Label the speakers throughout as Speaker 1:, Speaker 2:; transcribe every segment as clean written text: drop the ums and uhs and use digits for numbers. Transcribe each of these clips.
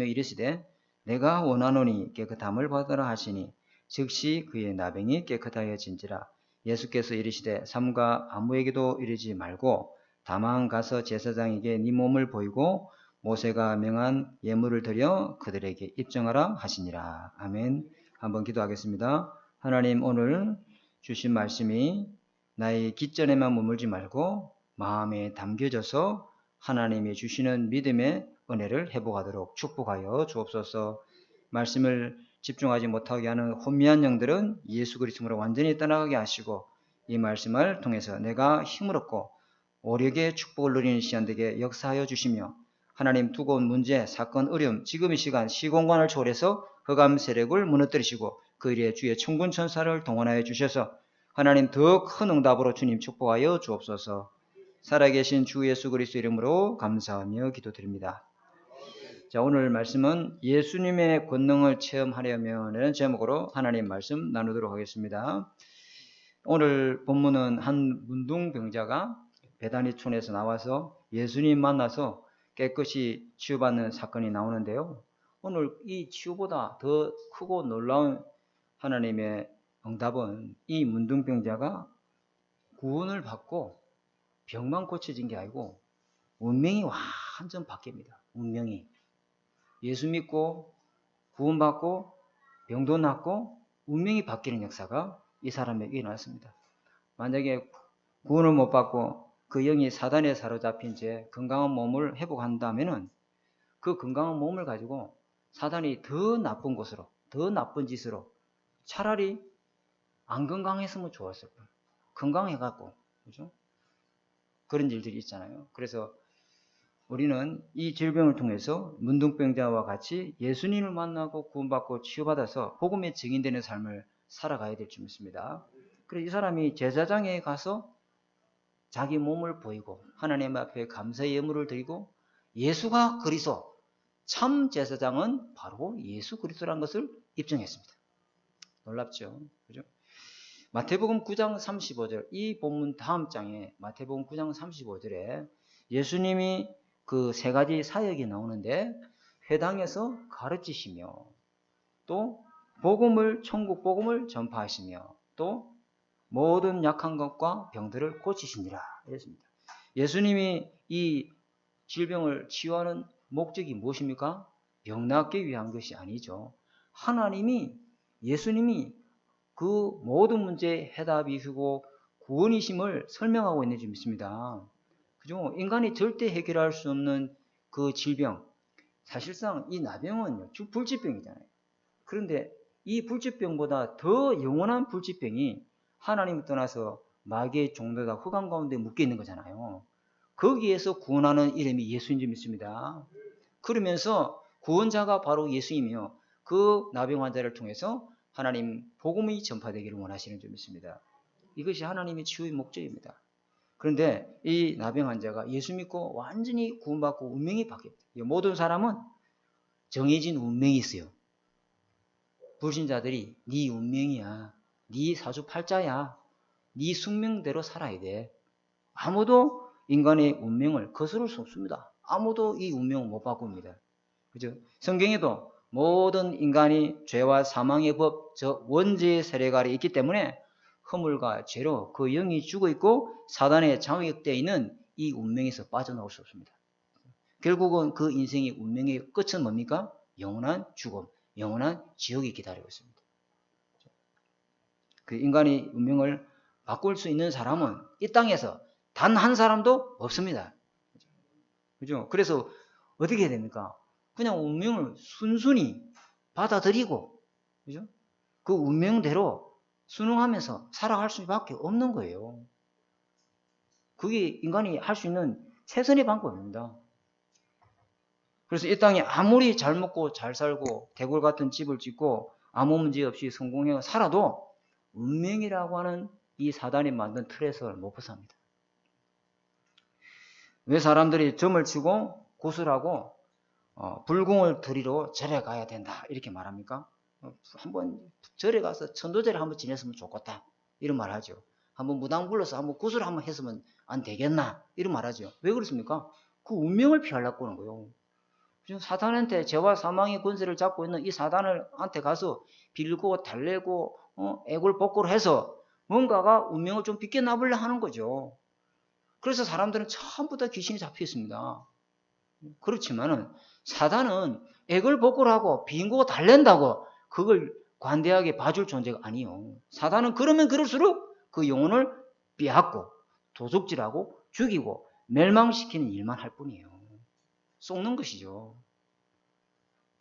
Speaker 1: 이르시되 내가 원하노니 깨끗함을 받으라 하시니 즉시 그의 나병이 깨끗하여진지라. 예수께서 이르시되 삼가 아무에게도 이르지 말고 다만 가서 제사장에게 네 몸을 보이고 모세가 명한 예물을 드려 그들에게 입증하라 하시니라. 아멘. 한번 기도하겠습니다. 하나님, 오늘 주신 말씀이 나의 깃전에만 머물지 말고 마음에 담겨져서 하나님이 주시는 믿음의 은혜를 회복하도록 축복하여 주옵소서. 말씀을 집중하지 못하게 하는 혼미한 영들은 예수 그리스도로 완전히 떠나가게 하시고 이 말씀을 통해서 내가 힘을 얻고 오력의 축복을 누리는 시간 되게 역사하여 주시며 하나님 두고온 문제, 사건, 어려움, 지금 이 시간 시공간을 초월해서 흑암 세력을 무너뜨리시고 그 일에 주의 천군 천사를 동원하여 주셔서 하나님 더 큰 응답으로 주님 축복하여 주옵소서. 살아계신 주 예수 그리스도 이름으로 감사하며 기도드립니다. 자, 오늘 말씀은 예수님의 권능을 체험하려면이라는 제목으로 하나님 말씀 나누도록 하겠습니다. 오늘 본문은 한 문둥병자가 베다니촌에서 나와서 예수님 만나서 깨끗이 치유받는 사건이 나오는데요. 오늘 이 치유보다 더 크고 놀라운 하나님의 응답은 이 문둥병자가 구원을 받고 병만 고쳐진 게 아니고 운명이 완전 바뀝니다. 운명이. 예수 믿고 구원받고 병도 낫고 운명이 바뀌는 역사가 이 사람에게 일어났습니다. 만약에 구원을 못 받고 그 영이 사단에 사로잡힌 채 건강한 몸을 회복한다면은 그 건강한 몸을 가지고 사단이 더 나쁜 곳으로, 더 나쁜 짓으로 차라리 안 건강했으면 좋았을 거예요. 건강해갖고, 그죠? 그런 일들이 있잖아요. 그래서 우리는 이 질병을 통해서 문둥병자와 같이 예수님을 만나고 구원받고 치유받아서 복음의 증인되는 삶을 살아가야 될 줄 믿습니다. 그래서 이 사람이 제사장에 가서 자기 몸을 보이고 하나님 앞에 감사의 예물을 드리고 예수가 그리스도, 참 제사장은 바로 예수 그리스도라는 것을 입증했습니다. 놀랍죠? 그죠? 마태복음 9장 35절, 이 본문 다음 장에 마태복음 9장 35절에 예수님이 그 세 가지 사역이 나오는데 회당에서 가르치시며 또 복음을, 천국 복음을 전파하시며 또 모든 약한 것과 병들을 고치시니라 이랬습니다. 예수님이 이 질병을 치유하는 목적이 무엇입니까? 병 낫기 위한 것이 아니죠. 하나님이, 예수님이 그 모든 문제의 해답이시고 구원이심을 설명하고 있는 줄 믿습니다. 그죠? 인간이 절대 해결할 수 없는 그 질병, 사실상 이 나병은 불치병이잖아요. 그런데 이 불치병보다 더 영원한 불치병이 하나님을 떠나서 마귀의 종로다 흑암 가운데 묶여 있는 거잖아요. 거기에서 구원하는 이름이 예수인 줄 믿습니다. 그러면서 구원자가 바로 예수이며 그 나병 환자를 통해서 하나님 복음이 전파되기를 원하시는 줄 믿습니다. 이것이 하나님의 치유의 목적입니다. 그런데 이 나병 환자가 예수 믿고 완전히 구원받고 운명이 바뀝니다. 모든 사람은 정해진 운명이 있어요. 불신자들이 네 운명이야, 네 사주팔자야, 네 숙명대로 살아야 돼. 아무도 인간의 운명을 거스를 수 없습니다. 아무도 이 운명을 못 바꿉니다. 그죠? 성경에도 모든 인간이 죄와 사망의 법, 저 원죄의 세력 아래 있기 때문에 허물과 죄로 그 영이 죽어 있고 사단에 장악되어 있는 이 운명에서 빠져나올 수 없습니다. 결국은 그 인생의 운명의 끝은 뭡니까? 영원한 죽음, 영원한 지옥이 기다리고 있습니다. 그 인간의 운명을 바꿀 수 있는 사람은 이 땅에서 단 한 사람도 없습니다. 그죠? 그래서 어떻게 해야 됩니까? 그냥 운명을 순순히 받아들이고, 그죠? 그 운명대로 순응하면서 살아갈 수밖에 없는 거예요. 그게 인간이 할 수 있는 최선의 방법입니다. 그래서 이 땅에 아무리 잘 먹고 잘 살고 대골 같은 집을 짓고 아무 문제 없이 성공해 살아도 운명이라고 하는 이 사단이 만든 틀에서 못 벗어납니다. 왜 사람들이 점을 치고 구슬하고 불공을 드리러 절에 가야 된다 이렇게 말합니까? 한번 절에 가서 천도제를 한번 지냈으면 좋겠다 이런 말 하죠. 한번 무당 불러서 한번 구슬 한번 했으면 안 되겠나 이런 말 하죠. 왜 그렇습니까? 그 운명을 피하려고 하는 거예요. 지금 사탄한테 죄와 사망의 권세를 잡고 있는 이 사단한테 가서 빌고 달래고 애골복골 해서 뭔가가 운명을 좀 비껴나보려 하는 거죠. 그래서 사람들은 처음부터 귀신이 잡혀 있습니다. 그렇지만은 사단은 애걸복걸하고 빈고 달랜다고 그걸 관대하게 봐줄 존재가 아니요. 사단은 그러면 그럴수록 그 영혼을 빼앗고 도둑질하고 죽이고 멸망시키는 일만 할 뿐이에요. 속는 것이죠.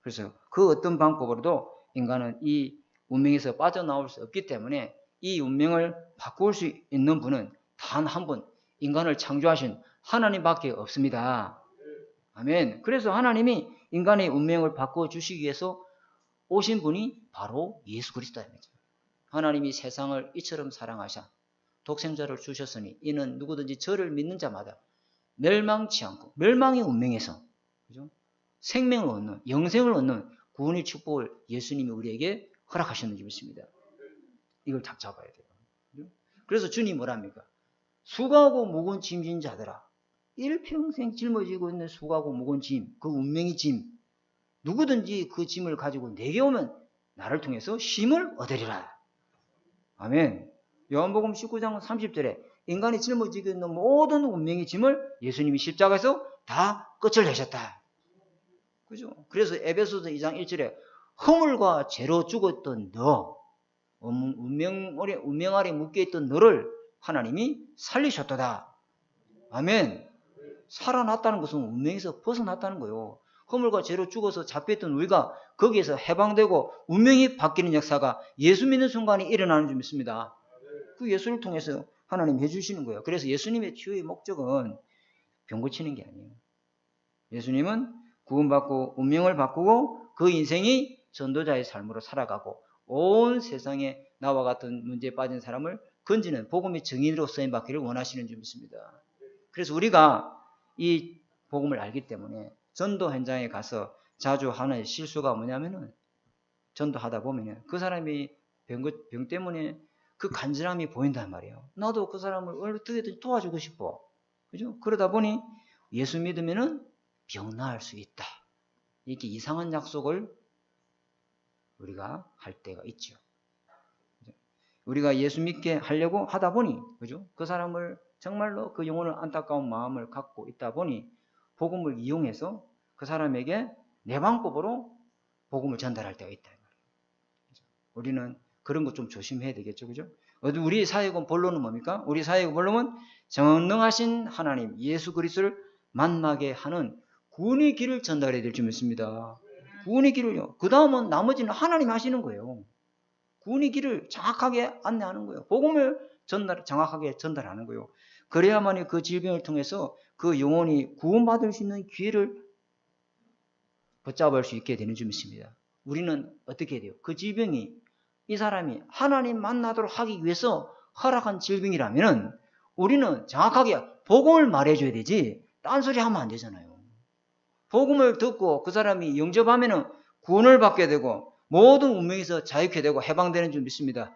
Speaker 1: 그래서 그 어떤 방법으로도 인간은 이 운명에서 빠져나올 수 없기 때문에 이 운명을 바꿀 수 있는 분은 단 한 분, 인간을 창조하신 하나님밖에 없습니다. 아멘. 그래서 하나님이 인간의 운명을 바꿔주시기 위해서 오신 분이 바로 예수 그리스도입니다. 하나님이 세상을 이처럼 사랑하사 독생자를 주셨으니 이는 누구든지 저를 믿는 자마다 멸망치 않고 멸망의 운명에서 그죠? 생명을 얻는 영생을 얻는 구원의 축복을 예수님이 우리에게 허락하셨는 것입니다. 이걸 딱 잡아야 돼요. 그래서 주님 뭐랍니까? 수고하고 무거운 짐진 자들아 일평생 짊어지고 있는 수고하고 무거운 짐, 그 운명의 짐 누구든지 그 짐을 가지고 내게 오면 나를 통해서 쉼을 얻으리라. 아멘. 요한복음 19장 30절에 인간이 짊어지고 있는 모든 운명의 짐을 예수님이 십자가에서 다 끝을 내셨다. 그죠? 그래서 에베소서 2장 1절에 허물과 죄로 죽었던 너, 운명 아래 묶여있던 너를 하나님이 살리셨도다. 아멘. 살아났다는 것은 운명에서 벗어났다는 거예요. 허물과 죄로 죽어서 잡혀있던 우리가 거기에서 해방되고 운명이 바뀌는 역사가 예수 믿는 순간에 일어나는 줄 믿습니다. 그 예수를 통해서 하나님 해주시는 거예요. 그래서 예수님의 치유의 목적은 병 고치는 게 아니에요. 예수님은 구원받고 운명을 바꾸고 그 인생이 전도자의 삶으로 살아가고 온 세상에 나와 같은 문제에 빠진 사람을 건지는 복음의 증인으로 쓰임받기를 원하시는 줄 믿습니다. 그래서 우리가 이 복음을 알기 때문에 전도 현장에 가서 자주 하는 실수가 뭐냐면은 전도하다 보면 그 사람이 병 때문에 그 간절함이 보인단 말이에요. 나도 그 사람을 어떻게든 도와주고 싶어. 그죠? 그러다 보니 예수 믿으면은 병 나을 수 있다. 이렇게 이상한 약속을 우리가 할 때가 있죠. 우리가 예수 믿게 하려고 하다 보니, 그죠? 그 사람을 정말로 그 영혼을 안타까운 마음을 갖고 있다 보니 복음을 이용해서 그 사람에게 내 방법으로 복음을 전달할 때가 있다. 우리는 그런 거 좀 조심해야 되겠죠. 그죠? 우리 사역은 본론은 뭡니까? 우리 사역의 본론은 전능하신 하나님 예수 그리스도를 만나게 하는 구원의 길을 전달해야 될 줄 믿습니다. 구원의 길을요. 그 다음은 나머지는 하나님 하시는 거예요. 구원의 길을 정확하게 안내하는 거예요. 복음을 정확하게 전달하는 거예요. 그래야만이 그 질병을 통해서 그 영혼이 구원받을 수 있는 기회를 붙잡을 수 있게 되는 줄 믿습니다. 우리는 어떻게 해야 돼요? 그 질병이 이 사람이 하나님 만나도록 하기 위해서 허락한 질병이라면 우리는 정확하게 복음을 말해줘야 되지 딴소리 하면 안 되잖아요. 복음을 듣고 그 사람이 영접하면 구원을 받게 되고 모든 운명에서 자유케 되고 해방되는 줄 믿습니다.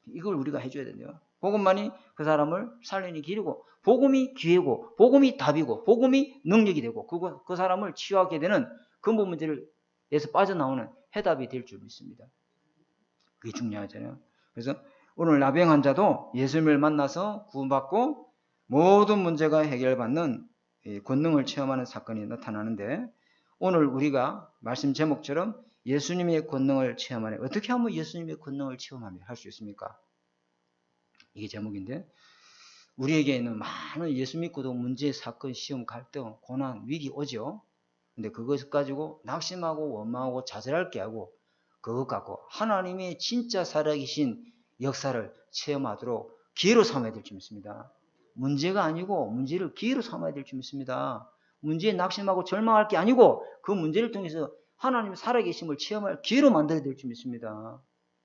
Speaker 1: 이걸 우리가 해줘야 된대요. 복음만이 그 사람을 살리는 길이고 복음이 기회고 복음이 답이고 복음이 능력이 되고 그 사람을 치유하게 되는 근본 문제에서 빠져나오는 해답이 될 줄 믿습니다. 그게 중요하잖아요. 그래서 오늘 나병 환자도 예수님을 만나서 구원받고 모든 문제가 해결받는 권능을 체험하는 사건이 나타나는데 오늘 우리가 말씀 제목처럼 예수님의 권능을 체험하네. 어떻게 하면 예수님의 권능을 체험하며 할 수 있습니까? 이게 제목인데 우리에게 있는 많은 예수 믿고도 문제, 사건, 시험, 갈등, 고난, 위기 오죠. 근데 그것 가지고 낙심하고 원망하고 좌절할 게 하고 그것 갖고 하나님의 진짜 살아계신 역사를 체험하도록 기회로 삼아야 될 줄 믿습니다. 문제가 아니고 문제를 기회로 삼아야 될 줄 믿습니다. 문제에 낙심하고 절망할 게 아니고 그 문제를 통해서 하나님 살아계심을 체험할 기회로 만들어야 될 줄 믿습니다.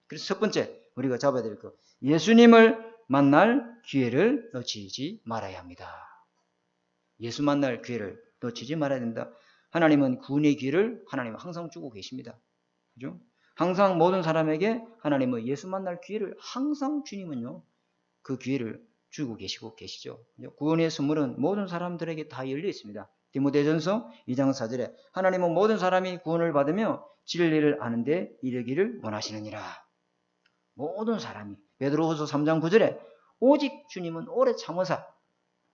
Speaker 1: 그래서 첫 번째 우리가 잡아야 될 것, 예수님을 만날 기회를 놓치지 말아야 합니다. 예수 만날 기회를 놓치지 말아야 된다. 하나님은 구원의 기회를 하나님은 항상 주고 계십니다. 그죠? 항상 모든 사람에게 하나님은 예수 만날 기회를 항상 주님은요 그 기회를 주고 계시죠. 구원의 선물은 모든 사람들에게 다 열려 있습니다. 디모데전서 2장 4절에 하나님은 모든 사람이 구원을 받으며 진리를 아는데 이르기를 원하시느니라. 모든 사람이. 베드로후서 3장 9절에 오직 주님은 오래 참으사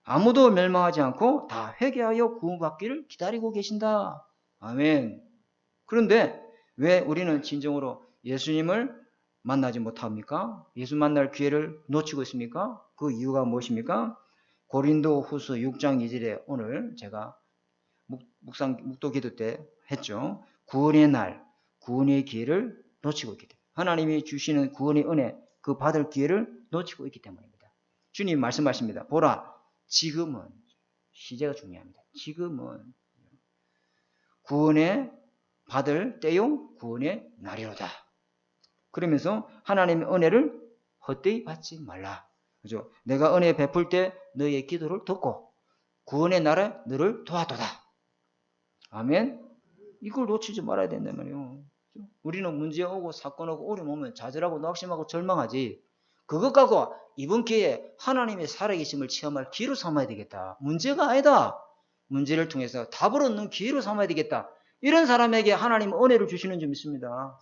Speaker 1: 아무도 멸망하지 않고 다 회개하여 구원받기를 기다리고 계신다. 아멘. 그런데 왜 우리는 진정으로 예수님을 만나지 못합니까? 예수 만날 기회를 놓치고 있습니까? 그 이유가 무엇입니까? 고린도 후서 6장 2절에 오늘 제가 묵도 기도 때 했죠. 구원의 날, 구원의 기회를 놓치고 있기 때문에. 하나님이 주시는 구원의 은혜, 그 받을 기회를 놓치고 있기 때문입니다. 주님 말씀하십니다. 보라, 지금은, 시제가 중요합니다. 지금은 구원의 받을 때요, 구원의 날이로다. 그러면서 하나님의 은혜를 헛되이 받지 말라. 그죠? 내가 은혜 베풀 때 너의 기도를 듣고 구원의 날에 너를 도와도다. 아멘. 이걸 놓치지 말아야 된단 말이에요. 우리는 문제 오고 사건 오고 어려움 오면 좌절하고 낙심하고 절망하지. 그것 갖고 이번 기회에 하나님의 살아계심을 체험할 기회로 삼아야 되겠다. 문제가 아니다. 문제를 통해서 답을 얻는 기회로 삼아야 되겠다. 이런 사람에게 하나님 은혜를 주시는 점 있습니다.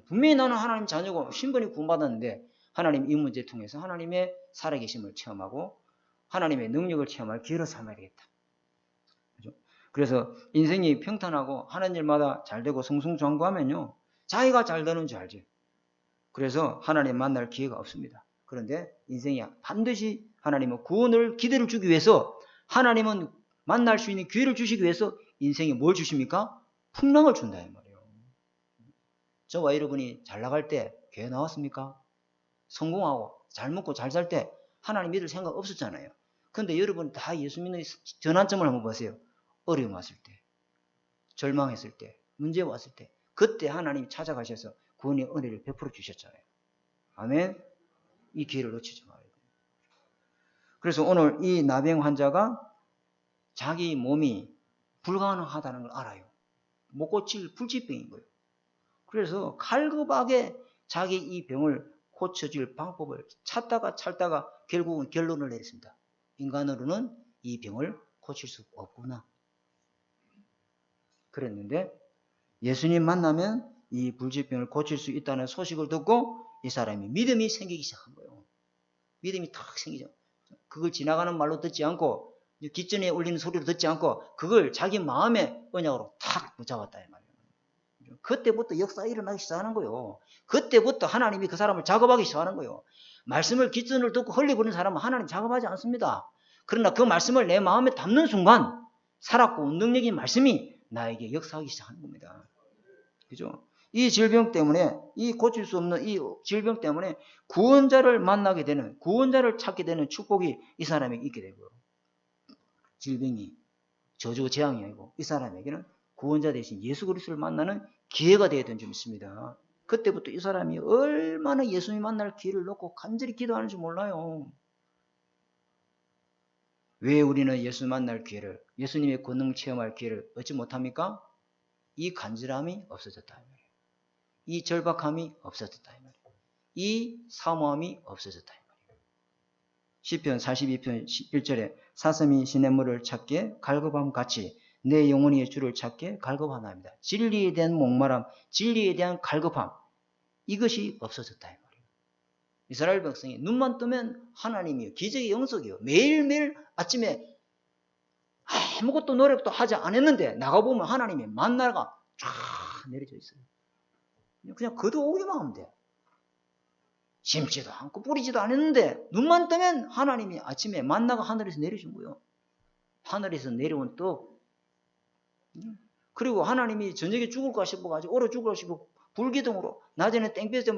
Speaker 1: 분명히 나는 하나님 자녀고 신분이 구원받았는데 하나님 이 문제를 통해서 하나님의 살아계심을 체험하고 하나님의 능력을 체험할 기회로 삼아야 되겠다. 그죠? 그래서 인생이 평탄하고 하는 일마다 잘되고 승승장구하면요. 자기가 잘 되는 줄 알지. 그래서 하나님 만날 기회가 없습니다. 그런데 인생이 반드시 하나님은 구원을 기대를 주기 위해서 하나님은 만날 수 있는 기회를 주시기 위해서 인생에 뭘 주십니까? 풍랑을 준다 이 말이에요. 저와 여러분이 잘 나갈 때 교회 나왔습니까? 성공하고 잘 먹고 잘 살 때 하나님 믿을 생각 없었잖아요. 그런데 여러분 다 예수 믿는 전환점을 한번 보세요. 어려움 왔을 때, 절망했을 때, 문제 왔을 때 그때 하나님 찾아가셔서 구원의 은혜를 베풀어 주셨잖아요. 아멘. 이 기회를 놓치지 말아야 돼요. 그래서 오늘 이 나병 환자가 자기 몸이 불가능하다는 걸 알아요. 못 고칠 불치병인 거예요. 그래서 갈급하게 자기 이 병을 고쳐줄 방법을 찾다가 결국은 결론을 내렸습니다. 인간으로는 이 병을 고칠 수 없구나. 그랬는데 예수님 만나면 이 불치병을 고칠 수 있다는 소식을 듣고 이 사람이 믿음이 생기기 시작한 거예요. 믿음이 탁 생기죠. 그걸 지나가는 말로 듣지 않고 깃전에 울리는 소리로 듣지 않고 그걸 자기 마음의 언약으로 탁 붙잡았다 이 말이에요. 그때부터 역사가 일어나기 시작하는 거예요. 그때부터 하나님이 그 사람을 작업하기 시작하는 거예요. 말씀을 깃전을 듣고 흘려버리는 사람은 하나님 작업하지 않습니다. 그러나 그 말씀을 내 마음에 담는 순간 살았고 능력인 말씀이 나에게 역사하기 시작하는 겁니다. 그죠? 이 질병 때문에 이 고칠 수 없는 이 질병 때문에 구원자를 만나게 되는 구원자를 찾게 되는 축복이 이 사람에게 있게 되고요. 질병이 저주 재앙이 아니고 이 사람에게는 구원자 대신 예수 그리스도를 만나는 기회가 되어야 되는 점이 있습니다. 그때부터 이 사람이 얼마나 예수님 만날 기회를 놓고 간절히 기도하는지 몰라요. 왜 우리는 예수 만날 기회를, 예수님의 권능 체험할 기회를 얻지 못합니까? 이 간절함이 없어졌다. 이 절박함이 없어졌다. 이 사모함이 없어졌다. 시편 42편 1절에 사슴이 시냇물을 찾기에 갈급함 같이 내 영혼이 주를 찾기에 갈급하나이다. 진리에 대한 목마름, 진리에 대한 갈급함, 이것이 없어졌다. 이스라엘 백성이 눈만 뜨면 하나님이요, 기적의 영석이요, 매일매일 아침에 아무것도 노력도 하지 않았는데 나가보면 하나님의 만나가 쫙 내려져 있어요. 그냥 거두어오기만 하면 돼. 심지도 않고 뿌리지도 않았는데 눈만 뜨면 하나님이 아침에 만나가 하늘에서 내려준 거예요. 하늘에서 내려온 떡. 그리고 하나님이 저녁에 죽을까 싶어가지고 얼어 죽을까 싶어 불기둥으로 낮에는 땡볕에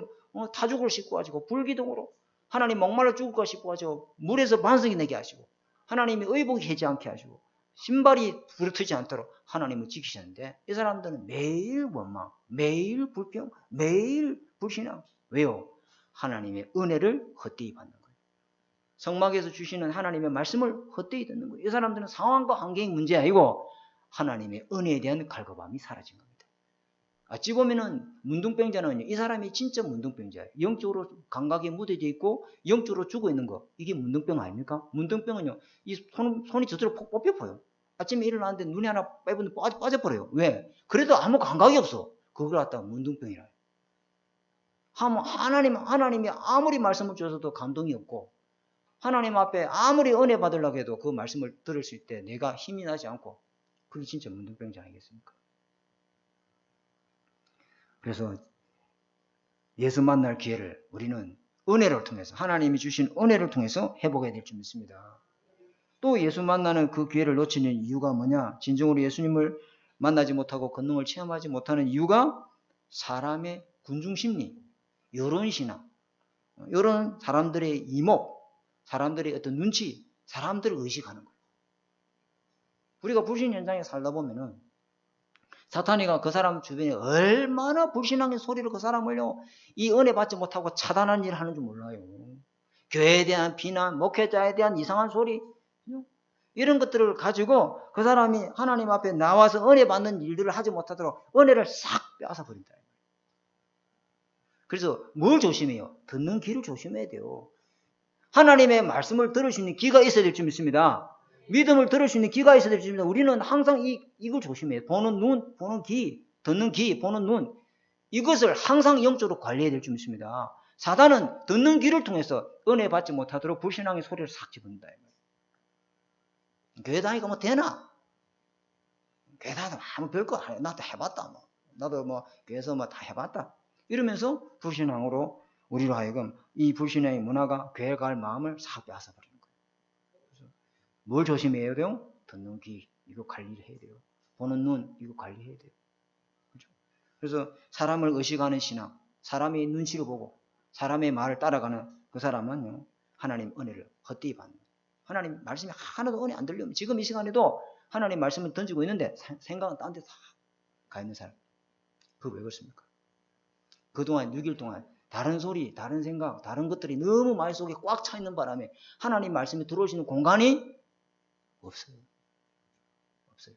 Speaker 1: 타죽을 싣고가지고 불기둥으로 하나님 목말라 죽을까 싶어가지고 물에서 반석이 내게 하시고 하나님이 의복이 해지 않게 하시고 신발이 부르트지 않도록 하나님을 지키셨는데 이 사람들은 매일 원망, 매일 불평, 매일 불신앙. 왜요? 하나님의 은혜를 헛되이 받는 거예요. 성막에서 주시는 하나님의 말씀을 헛되이 듣는 거예요. 이 사람들은 상황과 환경이 문제 아니고 하나님의 은혜에 대한 갈급함이 사라진 겁니다. 어찌 보면은 문둥병자는요, 이 사람이 진짜 문둥병자예요. 영적으로 감각에 무뎌져 있고 영적으로 죽어 있는 거, 이게 문둥병 아닙니까? 문둥병은요, 이 손이 저절로 폭 뽑혀요. 아침에 일어났는데 눈이 하나 빼분데 빠져버려요. 왜? 그래도 아무 감각이 없어. 그걸 갖다가 문둥병이라. 하나님이 아무리 말씀을 주셔도 감동이 없고, 하나님 앞에 아무리 은혜 받으려고 해도 그 말씀을 들을 수 있을 때 내가 힘이 나지 않고, 그게 진짜 문둥병자 아니겠습니까? 그래서 예수 만날 기회를 우리는 은혜를 통해서, 하나님이 주신 은혜를 통해서 회복해야 될 줄 믿습니다. 또 예수 만나는 그 기회를 놓치는 이유가 뭐냐? 진정으로 예수님을 만나지 못하고 권능을 체험하지 못하는 이유가 사람의 군중심리, 여론신앙, 이런 사람들의 이목, 사람들의 어떤 눈치, 사람들을 의식하는 거예요. 우리가 불신 현장에 살다 보면은 사탄이가 그 사람 주변에 얼마나 불신앙의 소리를 그 사람을요, 이 은혜 받지 못하고 차단하는 일을 하는 줄 몰라요. 교회에 대한 비난, 목회자에 대한 이상한 소리, 이런 것들을 가지고 그 사람이 하나님 앞에 나와서 은혜 받는 일들을 하지 못하도록 은혜를 싹 빼앗아 버린다. 그래서 뭘 조심해요? 듣는 귀를 조심해야 돼요. 하나님의 말씀을 들을 수 있는 귀가 있어야 될 줄 믿습니다. 믿음을 들을 수 있는 귀가 있어야 될 줄 믿습니다. 우리는 항상 이걸 조심해요. 보는 눈, 보는 귀, 듣는 귀, 보는 눈, 이것을 항상 영적으로 관리해야 될 줄 믿습니다. 사단은 듣는 귀를 통해서 은혜 받지 못하도록 불신앙의 소리를 싹 집어넣는다. 교회 다니까 뭐 되나? 교회 다니면 아무 별거 아니야. 나도 해봤다. 뭐. 나도 뭐 교회에서 뭐 다 해봤다. 이러면서 불신앙으로 우리로 하여금 이 불신앙의 문화가 교회 갈 마음을 싹 빼앗아버리는 거예요. 그래서 뭘 조심해야 돼요? 듣는 귀, 이거 관리를 해야 돼요. 보는 눈, 이거 관리해야 돼요. 그렇죠? 그래서 사람을 의식하는 신앙, 사람의 눈치를 보고 사람의 말을 따라가는 그 사람은 하나님 은혜를 헛되이 받는 거예요. 하나님 말씀이 하나도 은혜 안 들려면 지금 이 시간에도 하나님 말씀을 던지고 있는데 생각은 딴 데 다 가 있는 사람. 그거 왜 그렇습니까? 그동안 6일 동안 다른 소리, 다른 생각, 다른 것들이 너무 마음속에 꽉 차 있는 바람에 하나님 말씀이 들어올 수 있는 공간이 없어요. 없어요.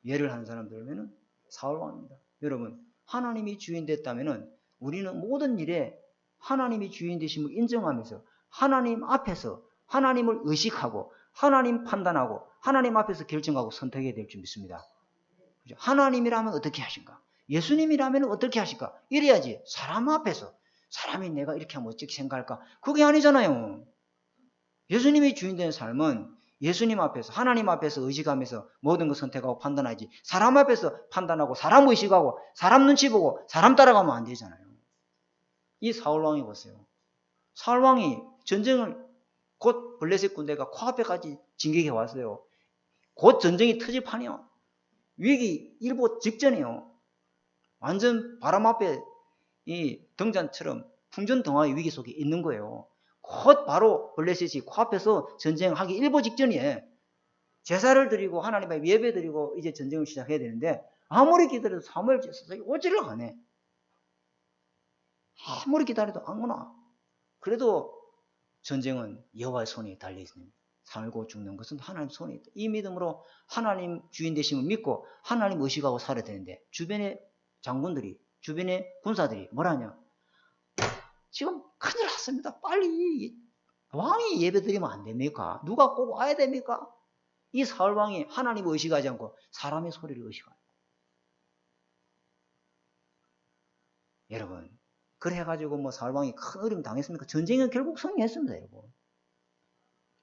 Speaker 1: 예를 하는 사람 들으면 사울왕입니다. 여러분, 하나님이 주인 됐다면 우리는 모든 일에 하나님이 주인 되심을 인정하면서 하나님 앞에서 하나님을 의식하고 하나님 판단하고 하나님 앞에서 결정하고 선택해야 될 줄 믿습니다. 하나님이라면 어떻게 하신가? 예수님이라면 어떻게 하실까? 이래야지 사람 앞에서 사람이 내가 이렇게 하면 어떻게 생각할까? 그게 아니잖아요. 예수님이 주인된 삶은 예수님 앞에서 하나님 앞에서 의식하면서 모든 걸 선택하고 판단하지 사람 앞에서 판단하고 사람 의식하고 사람 눈치 보고 사람 따라가면 안 되잖아요. 이 사울왕이 보세요. 사울왕이 전쟁을 곧 블레셋 군대가 코앞에까지 진격해 왔어요. 곧 전쟁이 터질 판이요. 위기 일보 직전이에요. 완전 바람 앞에 이 등잔처럼 풍전등화의 위기 속에 있는 거예요. 곧 바로 블레셋이 코앞에서 전쟁하기 일보 직전이에요. 제사를 드리고 하나님 앞에 예배 드리고 이제 전쟁을 시작해야 되는데 아무리 기다려도 사무엘 제사장이 오지를 않네. 아무리 기다려도 안 오나. 그래도 전쟁은 여호와의 손에 달려있습니다. 살고 죽는 것은 하나님 손에 있다. 이 믿음으로 하나님 주인 되심을 믿고 하나님 의식하고 살아야 되는데 주변의 장군들이 주변의 군사들이 뭐라냐. 지금 큰일 났습니다. 빨리 왕이 예배 드리면 안 됩니까? 누가 꼭 와야 됩니까? 이 사울왕이 하나님을 의식하지 않고 사람의 소리를 의식하는 거예요. 여러분 그래가지고 뭐 사울왕이 큰 어려움 당했습니까? 전쟁은 결국 승리했습니다. 여러분.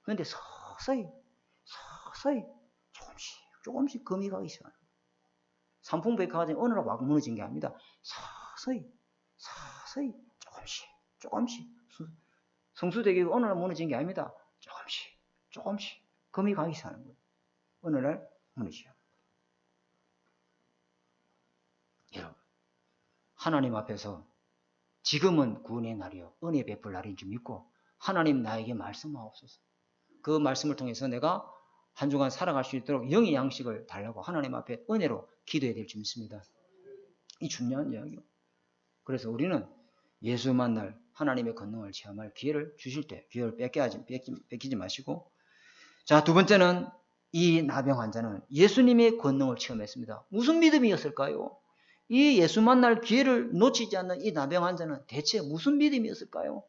Speaker 1: 그런데 서서히 조금씩 금이 가기 시작합니다. 삼풍백화가 어느 날 막 무너진 게 아닙니다. 서서히 조금씩 성수대교가 어느 날 무너진 게 아닙니다. 조금씩 금이 가기 시작하는 거예요. 어느 날 무너지죠. 여러분 하나님 앞에서 지금은 구원의 날이요 은혜 베풀 날인 줄 믿고 하나님 나에게 말씀하옵소서. 그 말씀을 통해서 내가 한 주간 살아갈 수 있도록 영의 양식을 달라고 하나님 앞에 은혜로 기도해야 될 줄 믿습니다. 이 중요한 이야기요. 그래서 우리는 예수 만날 하나님의 권능을 체험할 기회를 주실 때 기회를 뺏기지 마시고, 자, 두 번째는 이 나병 환자는 예수님의 권능을 체험했습니다. 무슨 믿음이었을까요? 이 예수 만날 기회를 놓치지 않는 이 나병 환자는 대체 무슨 믿음이었을까요?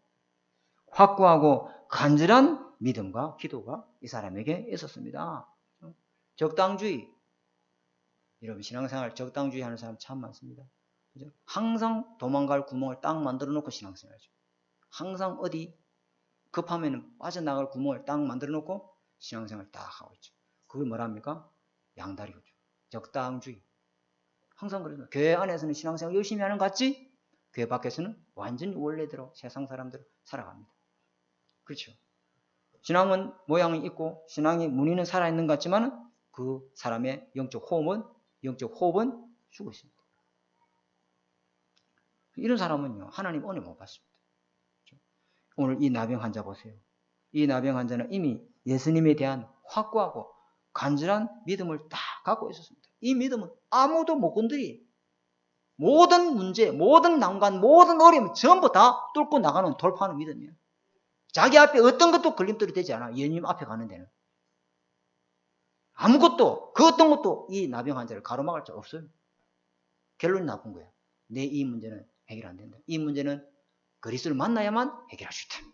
Speaker 1: 확고하고 간절한 믿음과 기도가 이 사람에게 있었습니다. 적당주의. 여러분 신앙생활 적당주의 하는 사람 참 많습니다. 그죠? 항상 도망갈 구멍을 딱 만들어 놓고 신앙생활하죠. 항상 어디 급하면 빠져나갈 구멍을 딱 만들어 놓고 신앙생활 딱 하고 있죠. 그걸 뭐랍니까? 양다리죠. 적당주의. 항상 그래서 교회 안에서는 신앙생활 열심히 하는 것 같지? 교회 밖에서는 완전히 원래대로 세상 사람대로 살아갑니다. 그렇죠. 신앙은 모양이 있고 신앙의 문의는 살아있는 것 같지만 그 사람의 영적 호흡은 죽어 있습니다. 이런 사람은요 하나님 은혜 못 받습니다. 그렇죠? 오늘 이 나병 환자 보세요. 이 나병 환자는 이미 예수님에 대한 확고하고 간절한 믿음을 다 갖고 있었습니다. 이 믿음은 아무도 못 건드리. 모든 문제, 모든 난관, 모든 어려움 전부 다 뚫고 나가는 돌파하는 믿음이에요. 자기 앞에 어떤 것도 걸림돌이 되지 않아. 예수님 앞에 가는 데는. 아무것도, 그 어떤 것도 이 나병 환자를 가로막을 수 없어요. 결론이 나쁜 거예요. 내 이 문제는 해결 안 된다. 이 문제는 그리스도를 만나야만 해결할 수 있다.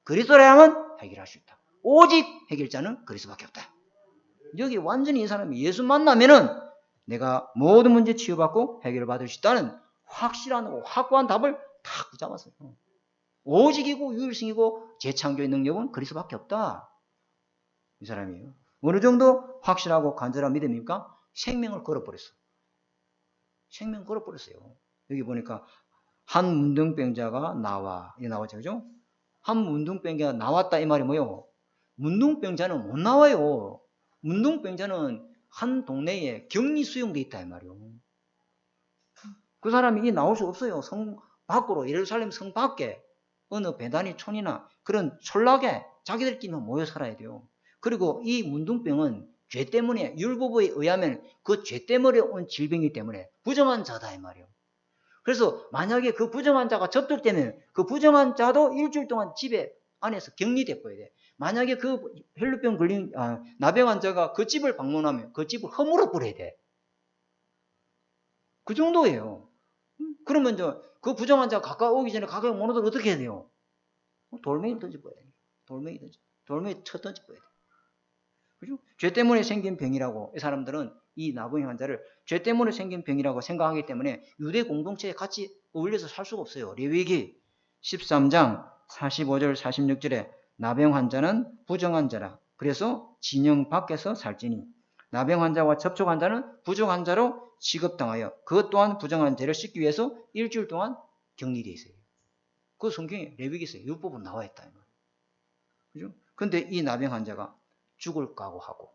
Speaker 1: 그리스도라야만 해결할 수 있다. 오직 해결자는 그리스도밖에 없다. 여기 완전히 이 사람이 예수 만나면은 내가 모든 문제 치유받고 해결을 받을 수 있다는 확실한 확고한 답을 다 붙잡았어요. 오직이고 유일성이고 재창조의 능력은 그리스도밖에 없다. 이 사람이에요. 어느 정도 확실하고 간절한 믿음입니까? 생명을 걸어버렸어. 생명 걸어버렸어요. 여기 보니까 한 문둥병자가 나왔죠. 그죠? 한 문둥병자가 나왔다 이 말이 뭐예요? 문둥병자는 못 나와요. 문둥병자는 한 동네에 격리 수용돼 있다 이 말이에요. 그 사람이 나올 수 없어요. 성 밖으로, 예루살렘 성 밖에 어느 베다니 촌이나 그런 촌락에 자기들끼리만 모여 살아야 돼요. 그리고 이 문둥병은 죄 때문에, 율법에 의하면 그 죄 때문에 온 질병이기 때문에 부정한 자다 이 말이에요. 그래서 만약에 그 부정한 자가 접촉되면 그 부정한 자도 일주일 동안 집에 안에서 격리돼 버려야 돼. 만약에 그 혈루병 걸린 나병 환자가 그 집을 방문하면 그 집을 허물어 버려야 돼. 그 정도예요. 그러면 그 부정한 자가 가까이 오기 전에 가까이 못 오도록 어떻게 해야 돼요? 돌멩이를 던져버려야 돼. 돌멩이 쳐 던져버려야 돼. 그죠? 죄 때문에 생긴 병이라고 이 사람들은 이 나병 환자를 죄 때문에 생긴 병이라고 생각하기 때문에 유대 공동체에 같이 어울려서 살 수가 없어요. 레위기 13장 45절 46절에 나병 환자는 부정한 자라. 그래서 진영 밖에서 살지니 나병 환자와 접촉한 자는 부정한 자로 취급당하여 그것 또한 부정한 죄를 씻기 위해서 일주일 동안 격리되어 있어요. 그 성경에 레위기에서 율법은 나와 있다. 그죠? 근데 이 나병 환자가 죽을 각오하고,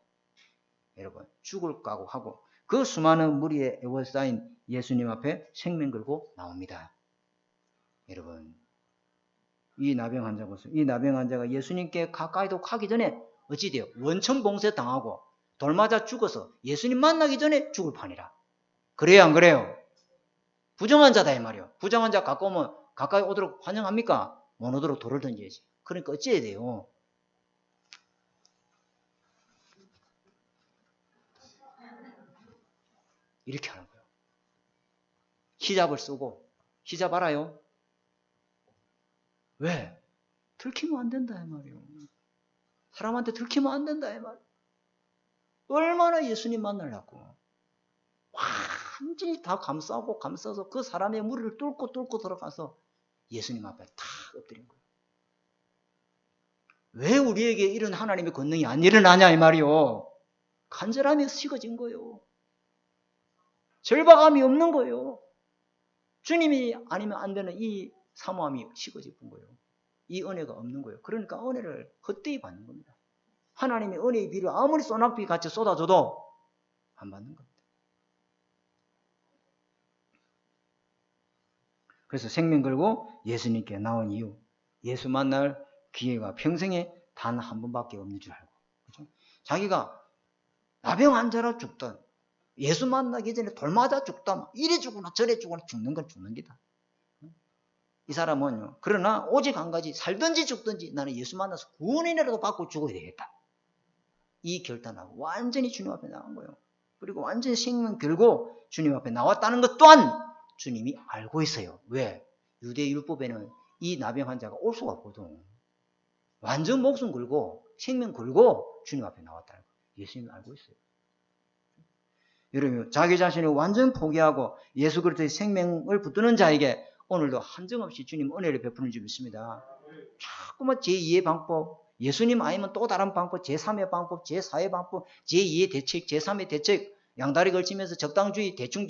Speaker 1: 여러분, 죽을 각오하고, 그 수많은 무리에 에워싸인 예수님 앞에 생명 걸고 나옵니다. 여러분, 이 나병 환자 보세요. 이 나병 환자가 예수님께 가까이도 가기 전에 어찌 돼요? 원천봉쇄 당하고 돌 맞아 죽어서 예수님 만나기 전에 죽을 판이라. 그래요, 안 그래요? 부정한 자다 이 말이요. 부정한 자 가까우면 가까이 오도록 환영합니까? 못 오도록 돌을 던져야지. 그러니까 어찌해야 돼요? 이렇게 하는 거예요. 히잡을 쓰고, 히잡 알아요? 왜? 들키면 안 된다 이 말이에요. 사람한테 들키면 안 된다 이 말이에요. 얼마나 예수님 만나려고. 완전히 다 감싸고 감싸서 그 사람의 무리를 뚫고 들어가서 예수님 앞에 탁 엎드린 거예요. 왜 우리에게 이런 하나님의 권능이 안 일어나냐 이 말이요. 간절함이 식어진 거예요. 절박함이 없는 거예요. 주님이 아니면 안 되는 이 사모함이 식어진 거예요. 이 은혜가 없는 거예요. 그러니까 은혜를 헛되이 받는 겁니다. 하나님의 은혜의 비를 아무리 소낙비 같이 쏟아줘도 안 받는 겁니다. 그래서 생명 걸고 예수님께 나온 이유, 예수 만날 기회가 평생에 단 한 번밖에 없는 줄 알고, 그렇죠? 자기가 나병 환자라 죽든 예수 만나기 전에 돌 맞아 죽다 이래 죽거나 저래 죽거나 죽는 건 죽는 기다. 이 사람은요, 그러나 오직 한 가지, 살든지 죽든지 나는 예수 만나서 구원이라도 받고 죽어야 되겠다. 이 결단하고 완전히 주님 앞에 나간 거예요. 그리고 완전히 생명 걸고 주님 앞에 나왔다는 것 또한 주님이 알고 있어요. 왜? 유대 율법에는 이 나병 환자가 올 수가 없거든. 완전 목숨 걸고 생명 걸고 주님 앞에 나왔다는 거예요. 예수님이 알고 있어요. 여러분, 자기 자신을 완전 포기하고 예수 그리스도의 생명을 붙드는 자에게 오늘도 한정없이 주님 은혜를 베푸는 줄 믿습니다. 자꾸만 제2의 방법, 예수님 아니면 또 다른 방법, 제3의 방법, 제4의 방법, 제2의 대책, 제3의 대책, 양다리 걸치면서 적당주의, 대충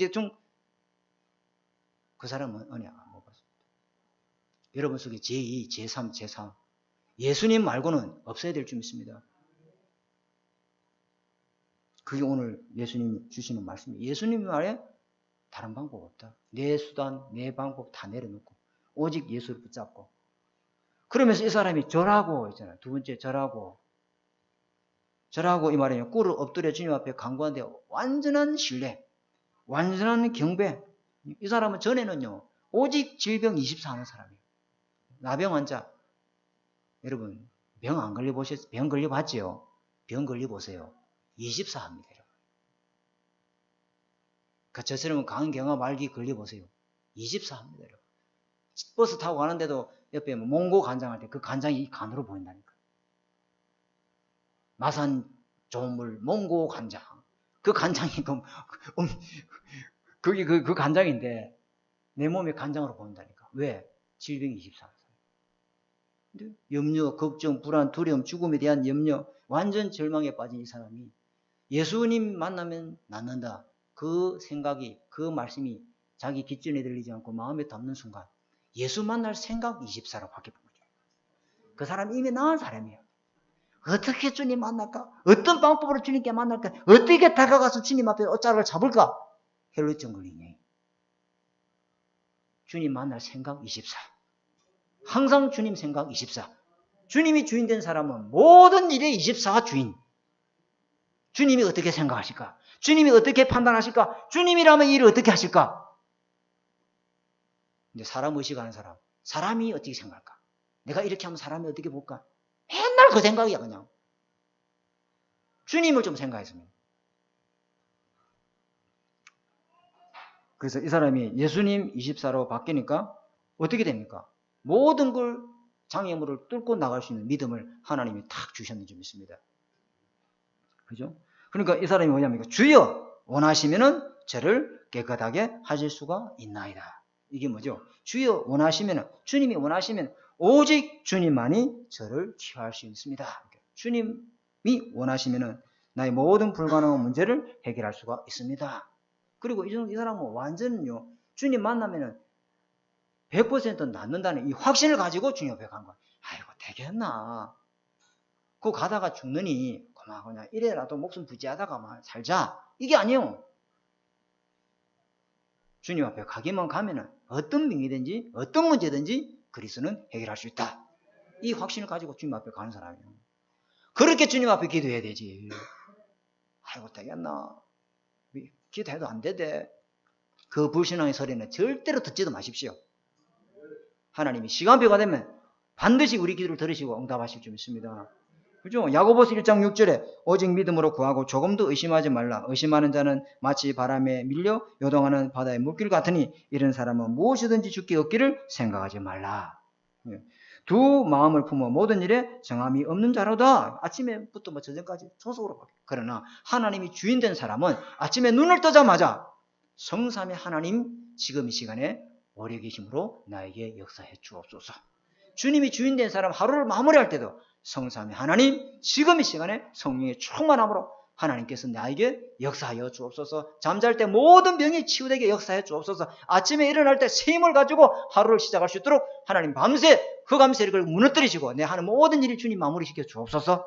Speaker 1: 그 사람은 은혜 안 받습니다. 여러분 속에 제2, 제3, 제4 예수님 말고는 없어야 될 줄 믿습니다. 그게 오늘 예수님이 주시는 말씀이에요. 예수님이 말해 다른 방법 없다. 내 수단, 내 방법 다 내려놓고 오직 예수를 붙잡고 그러면서 이 사람이 절하고 있잖아요. 두 번째 절하고 이 말이에요. 꿇어 엎드려 주님 앞에 간구하는데 완전한 신뢰, 완전한 경배. 이 사람은 전에는요. 오직 질병 24하는 사람이에요. 나병 환자. 여러분 병 안 걸려보셨어요? 병 걸려봤지요? 병 걸려보세요. 24합니다. 그러니까 저처럼 강경화 말기 걸려보세요. 24합니다. 여러분. 버스 타고 가는데도 옆에 몽고 간장할 때 그 간장이 이 간으로 보인다니까. 마산 조물 몽고 간장. 그 간장이 그게 그 간장인데 내 몸에 간장으로 보인다니까. 왜? 질병이 24. 근데 염려, 걱정, 불안, 두려움, 죽음에 대한 염려, 완전 절망에 빠진 이 사람이 예수님 만나면 낫는다. 그 생각이, 그 말씀이 자기 귓전에 들리지 않고 마음에 담는 순간 예수 만날 생각 24로 바뀌는 거죠. 그 사람이 이미 나은 사람이에요. 어떻게 주님 만날까? 어떤 방법으로 주님께 만날까? 어떻게 다가가서 주님 앞에 옷자락을 잡을까? 혈루증 걸리니. 주님 만날 생각 24. 항상 주님 생각 24. 주님이 주인 된 사람은 모든 일의 24가 주인. 주님이 어떻게 생각하실까? 주님이 어떻게 판단하실까? 주님이라면 일을 어떻게 하실까? 근데 사람 의식하는 사람, 사람이 어떻게 생각할까? 내가 이렇게 하면 사람이 어떻게 볼까? 맨날 그 생각이야 그냥. 주님을 좀 생각했으면. 그래서 이 사람이 예수님 24로 바뀌니까 어떻게 됩니까? 모든 걸 장애물을 뚫고 나갈 수 있는 믿음을 하나님이 탁 주셨는지 믿습니다. 그죠? 그러니까 이 사람이 뭐냐면 주여 원하시면은 저를 깨끗하게 하실 수가 있나이다. 이게 뭐죠? 주여 원하시면은 주님이 원하시면 오직 주님만이 저를 치유할 수 있습니다. 주님이 원하시면은 나의 모든 불가능한 문제를 해결할 수가 있습니다. 그리고 이 사람은 완전히요 주님 만나면은 100% 낫는다는 이 확신을 가지고 주님 앞에 간 거야. 아이고 되겠나? 그거 가다가 죽느니 그냥 이래라도 목숨 부지하다가 막 살자. 이게 아니에요. 주님 앞에 가기만 가면은 어떤 병이든지 어떤 문제든지 그리스도는 해결할 수 있다. 이 확신을 가지고 주님 앞에 가는 사람이에요. 그렇게 주님 앞에 기도해야 되지. 아이고 되겠나? 기도해도 안 되대. 그 불신앙의 소리는 절대로 듣지도 마십시오. 하나님이 시간표가 되면 반드시 우리 기도를 들으시고 응답하실 줄 믿습니다. 그죠? 야고보서 1장 6절에 오직 믿음으로 구하고 조금도 의심하지 말라. 의심하는 자는 마치 바람에 밀려 요동하는 바다의 물길 같으니 이런 사람은 무엇이든지 죽기 없기를 생각하지 말라. 두 마음을 품어 모든 일에 정함이 없는 자로다. 아침에부터 저녁까지 소속으로 바뀌어. 그러나 하나님이 주인 된 사람은 아침에 눈을 뜨자마자 성삼의 하나님 지금 이 시간에 오래 계심으로 나에게 역사해 주옵소서. 주님이 주인 된 사람 하루를 마무리할 때도 성삼의 하나님 지금 이 시간에 성령의 충만함으로 하나님께서 나에게 역사하여 주옵소서. 잠잘 때 모든 병이 치유되게 역사해 주옵소서. 아침에 일어날 때 새 힘을 가지고 하루를 시작할 수 있도록 하나님 밤새 흑암 세력을 무너뜨리시고 내 하는 모든 일을 주님 마무리시켜 주옵소서.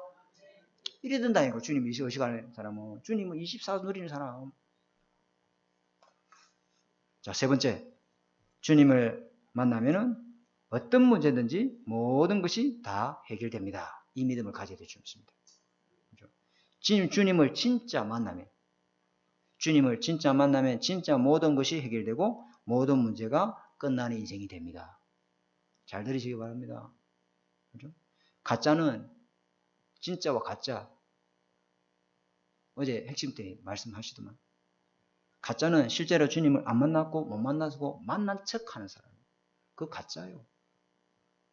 Speaker 1: 이래 된다니까. 주님이 이 시간에 사람은 주님은 24시 누리는 사람. 자, 세 번째, 주님을 만나면은 어떤 문제든지 모든 것이 다 해결됩니다. 이 믿음을 가져야 될 줄 믿습니다. 주님을 진짜 만나면 진짜 모든 것이 해결되고 모든 문제가 끝나는 인생이 됩니다. 잘 들으시기 바랍니다. 그죠? 가짜는 진짜와 가짜. 어제 핵심 때 말씀하시더만. 가짜는 실제로 주님을 안 만났고 못 만나고 만난 척하는 사람. 그거 가짜예요.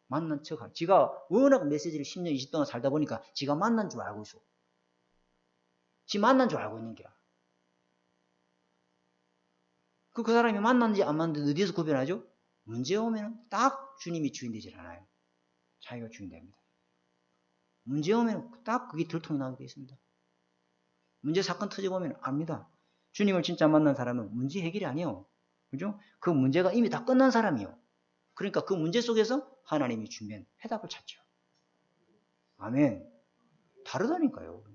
Speaker 1: 만난 척하는. 지가 워낙 메시지를 10년, 20년 동안 살다 보니까 지가 만난 줄 알고 있어. 지 만난 줄 알고 있는 게야. 그 사람이 만났는지 안 만났는지 어디에서 구별하죠? 문제 오면 딱 주님이 주인 되질 않아요. 자기가 주인 됩니다. 문제 오면 딱 그게 들통이 나게 되어 있습니다. 문제 사건 터져보면 압니다. 주님을 진짜 만난 사람은 문제 해결이 아니에요. 그죠? 그 문제가 이미 다 끝난 사람이요. 그러니까 그 문제 속에서 하나님이 준비한 해답을 찾죠. 아멘. 다르다니까요.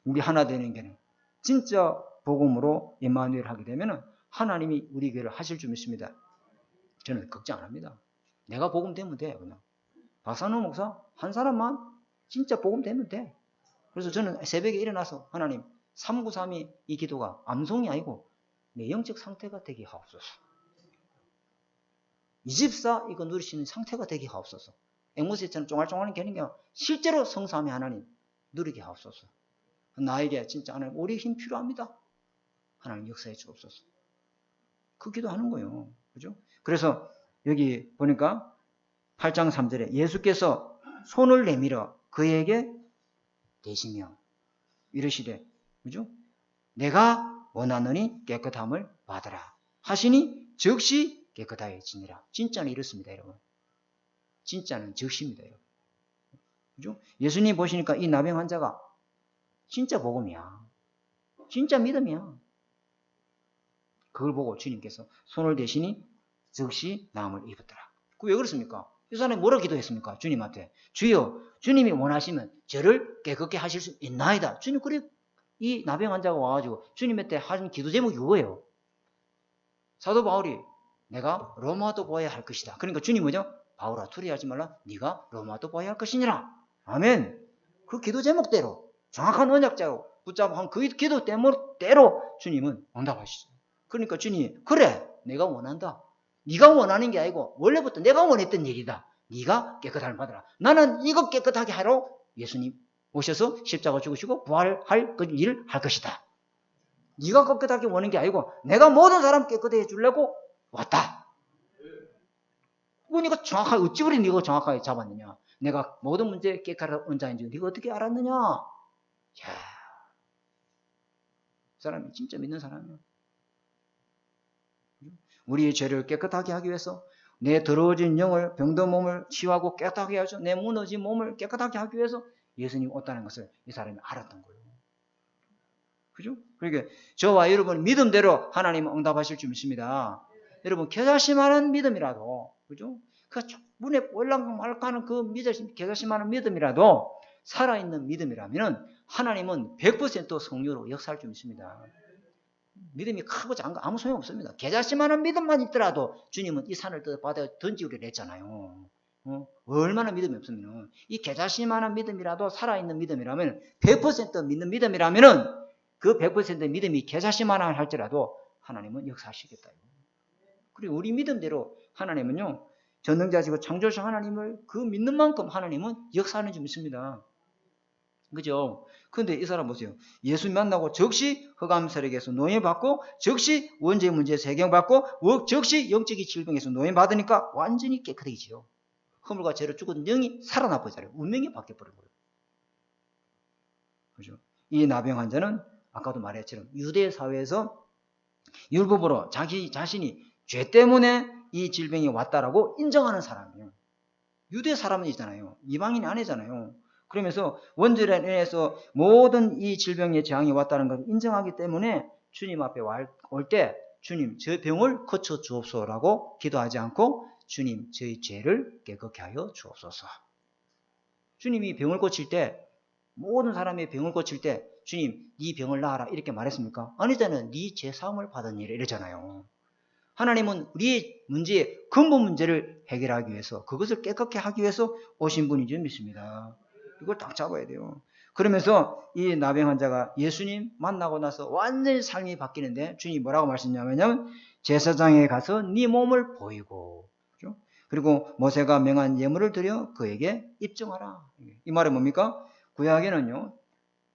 Speaker 1: 우리 하나 되는 게는 진짜 복음으로 임마누엘 하게 되면 하나님이 우리 교회를 하실 줄 믿습니다. 저는 걱정 안 합니다. 내가 복음 되면 돼. 그냥. 박상호 목사 한 사람만 진짜 복음 되면 돼. 그래서 저는 새벽에 일어나서 하나님 393이 이 기도가 암송이 아니고 내 영적 상태가 되게 하옵소서. 24 이거 누리시는 상태가 되게 하옵소서. 앵무새처럼 쫑알쫑알한 게 아니라 실제로 성삼위 하나님 누리게 하옵소서. 나에게 진짜 하나님 우리 힘 필요합니다. 하나님 역사해 주옵소서. 그 기도하는 거예요. 그죠? 그래서 여기 보니까 8장 3절에 예수께서 손을 내밀어 그에게 대시며 이르시되, 그죠? 내가 원하노니 깨끗함을 받으라 하시니 즉시 깨끗하여지니라. 진짜는 이렇습니다, 여러분. 진짜는 즉시입니다, 여러분. 그죠? 예수님 보시니까 이 나병 환자가 진짜 복음이야. 진짜 믿음이야. 그걸 보고 주님께서 손을 대시니 즉시 나음을 입었더라. 왜 그렇습니까? 이 사람이 뭐라 기도했습니까? 주님한테. 주여, 주님이 원하시면 저를 깨끗게 하실 수 있나이다. 주님, 그래, 이 나병 환자가 와가지고 주님한테 하신 기도 제목이 이거예요. 사도 바울이 내가 로마도 보아야 할 것이다. 그러니까 주님 뭐죠? 바울아, 두려워하지 말라. 네가 로마도 보아야 할 것이니라. 아멘. 그 기도 제목대로 정확한 언약자로 붙잡아 한 그 기도 대로 주님은 응답하시죠. 그러니까 주님이 그래, 내가 원한다. 네가 원하는 게 아니고 원래부터 내가 원했던 일이다. 네가 깨끗함을 받으라. 나는 이거 깨끗하게 하러 예수님 오셔서 십자가 죽으시고 부활할 그 일을 할 것이다. 네가 깨끗하게 원하는 게 아니고 내가 모든 사람 깨끗해 주려고 왔다. 그러니까 정확하게 어찌 그리 네가 정확하게 잡았느냐. 내가 모든 문제에 깨끗한 원자인지 네가 어떻게 알았느냐. 야, 그 사람이 진짜 믿는 사람이야. 우리의 죄를 깨끗하게 하기 위해서 내 더러워진 영을 병든 몸을 치유하고 깨끗하게 하죠. 내 무너진 몸을 깨끗하게 하기 위해서 예수님 왔다는 것을 이 사람이 알았던 거예요. 그죠? 그러니까 저와 여러분 믿음대로 하나님은 응답하실 줄 믿습니다. 여러분 겨자씨만한 믿음이라도, 그죠? 그 문에 올랑말랑하는 그 겨자씨만한 믿음이라도 살아있는 믿음이라면 하나님은 100% 성령으로 역사할 줄 믿습니다. 믿음이 크고 작은 거 아무 소용 없습니다. 겨자씨만한 믿음만 있더라도 주님은 이 산을 바다에 던지우려 했잖아요. 얼마나 믿음이 없으면 이 겨자씨만한 믿음이라도 살아있는 믿음이라면 100% 믿는 믿음이라면 그 100% 믿음이 겨자씨만한 할지라도 하나님은 역사하시겠다. 그리고 우리 믿음대로 하나님은요 전능자시고 창조자 하나님을 그 믿는 만큼 하나님은 역사하는 줄 믿습니다. 그죠? 근데 이 사람 보세요. 예수 만나고 즉시 흑암 세력에서 노예받고 즉시 원죄 문제에서 해결받고 즉시 영적인 질병에서 노예받으니까 완전히 깨끗해지죠. 허물과 죄로 죽은 영이 살아나 버리잖아요. 운명이 바뀌어버린 거예요. 그죠? 이 나병 환자는 아까도 말했처럼 유대 사회에서 율법으로 자기 자신이 죄 때문에 이 질병이 왔다라고 인정하는 사람이에요. 유대 사람이잖아요. 이방인이 아니잖아요. 그러면서 원죄에 인해서 모든 이 질병의 재앙이 왔다는 것을 인정하기 때문에 주님 앞에 올 때 주님 저 병을 고쳐 주옵소서라고 기도하지 않고 주님 저희 죄를 깨끗게 하여 주옵소서. 주님이 병을 고칠 때 모든 사람의 병을 고칠 때 주님 네 병을 나아라 이렇게 말했습니까? 아니잖아요. 네 죄 사함을 받은 일 이러잖아요. 하나님은 우리의 문제의 근본 문제를 해결하기 위해서 그것을 깨끗게 하기 위해서 오신 분인 줄 믿습니다. 이걸 딱 잡아야 돼요. 그러면서 이 나병 환자가 예수님 만나고 나서 완전히 삶이 바뀌는데 주님이 뭐라고 말씀하냐면 제사장에 가서 네 몸을 보이고 그렇죠? 그리고 모세가 명한 예물을 드려 그에게 입증하라. 이 말은 뭡니까? 구약에는요.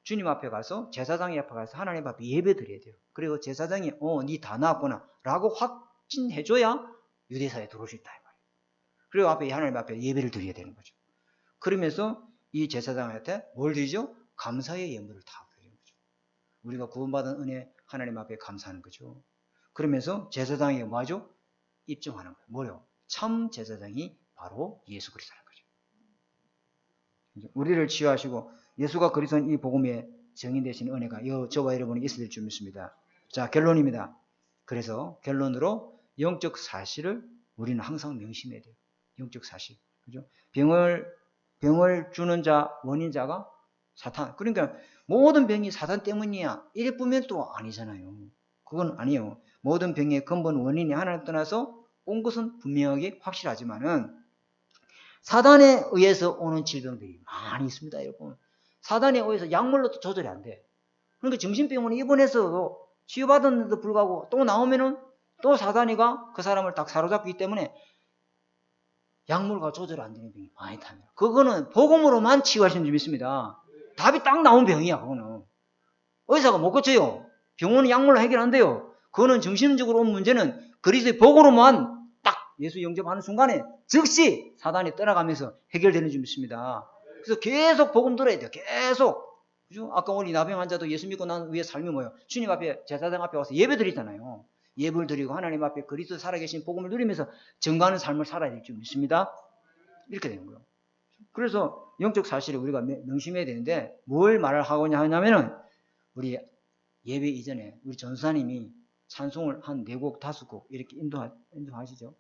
Speaker 1: 주님 앞에 가서 제사장의 앞에 가서 하나님 앞에 예배 드려야 돼요. 그리고 제사장이 네 다 나왔구나 라고 확진해줘야 유대사에 들어올 수 있다. 이 말이에요. 그리고 하나님 앞에 예배를 드려야 되는 거죠. 그러면서 이 제사장한테 뭘 드리죠? 감사의 예물을 다 드리는 거죠. 우리가 구원받은 은혜 하나님 앞에 감사하는 거죠. 그러면서 제사장이 뭐하죠? 입증하는 거예요. 뭐요? 참 제사장이 바로 예수 그리스도라는 거죠. 우리를 치유하시고 예수가 그리스도인 이 복음의 정인 되신 은혜가 저와 여러분이 있을 줄 믿습니다. 자, 결론입니다. 그래서 결론으로 영적 사실을 우리는 항상 명심해야 돼요. 영적 사실. 그죠? 병을 주는 자, 원인자가 사탄. 그러니까 모든 병이 사탄 때문이야. 이래 보면 또 아니잖아요. 그건 아니에요. 모든 병의 근본 원인이 하나를 떠나서 온 것은 분명하게 확실하지만은 사단에 의해서 오는 질병들이 많이 있습니다, 여러분. 사단에 의해서 약물로도 조절이 안 돼. 그러니까 정신병원에 입원해서 치유받았는데도 불구하고 또 나오면은 또 사단이가 그 사람을 딱 사로잡기 때문에 약물과 조절 안 되는 병이 많이 탑니다. 그거는 복음으로만 치유할 수 있는 줄 믿습니다. 답이 딱 나온 병이야, 그거는. 의사가 못 고쳐요. 병원은 약물로 해결 안 돼요. 그거는 정신적으로 온 문제는 그리스도의 복음으로만 딱 예수 영접하는 순간에 즉시 사단이 떠나가면서 해결되는 줄 믿습니다. 그래서 계속 복음 들어야 돼요. 계속. 그죠? 아까 우리 나병 환자도 예수 믿고 난 후에 삶이 뭐예요? 주님 앞에, 제사장 앞에 와서 예배 드리잖아요. 예배를 드리고 하나님 앞에 그리스도 살아계신 복음을 누리면서 증거하는 삶을 살아야 될 줄 믿습니다. 이렇게 되는 거예요. 그래서 영적 사실을 우리가 명심해야 되는데 뭘 말을 하고냐 하냐면은 우리 예배 이전에 우리 전사님이 찬송을 한 4곡, 5곡 이렇게 인도하시죠.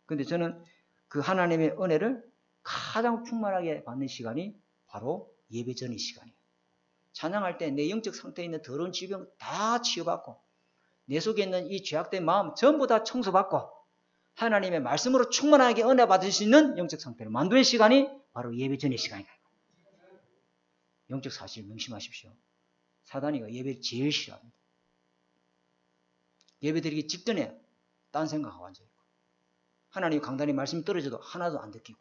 Speaker 1: 근데 저는 그 하나님의 은혜를 가장 충만하게 받는 시간이 바로 예배 전의 시간이에요. 찬양할 때 내 영적 상태에 있는 더러운 질병 다 치유받고 내 속에 있는 이 죄악된 마음 전부 다 청소받고 하나님의 말씀으로 충만하게 은혜 받을 수 있는 영적 상태를 만드는 시간이 바로 예배 전의 시간이에요. 영적 사실 명심하십시오. 사단이가 예배를 제일 싫어합니다. 예배 드리기 직전에 딴 생각하고 앉아있고 하나님 강단의 말씀이 떨어져도 하나도 안 듣기고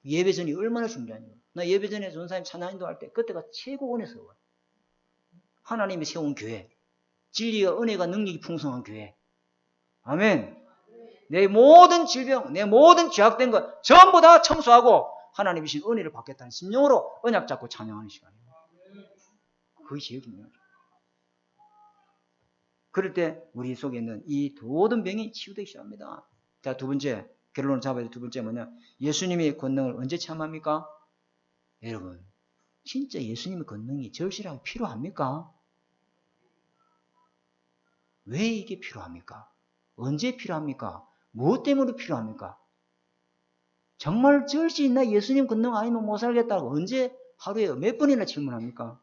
Speaker 1: 예배 전이 얼마나 중요한지. 나 예배 전에 전사님 찬양 인도할 때 그때가 최고 은혜스러워요. 하나님이 세운 교회, 진리와 은혜가 능력이 풍성한 교회. 아멘. 내 모든 질병, 내 모든 죄악된 것 전부 다 청소하고 하나님이 주신 은혜를 받겠다는 심령으로 언약 잡고 찬양하는 시간이에요. 그게 제일 중요하죠. 그럴 때 우리 속에 있는 이 모든 병이 치유되기 시작합니다. 자, 두 번째, 결론을 잡아야 될 두 번째 뭐냐? 예수님의 권능을 언제 체험합니까? 여러분, 진짜 예수님의 권능이 절실하게 필요합니까? 왜 이게 필요합니까? 언제 필요합니까? 무엇 때문에 필요합니까? 정말 절실히 나 예수님 권능 아니면 못 살겠다고 언제 하루에 몇 번이나 질문합니까?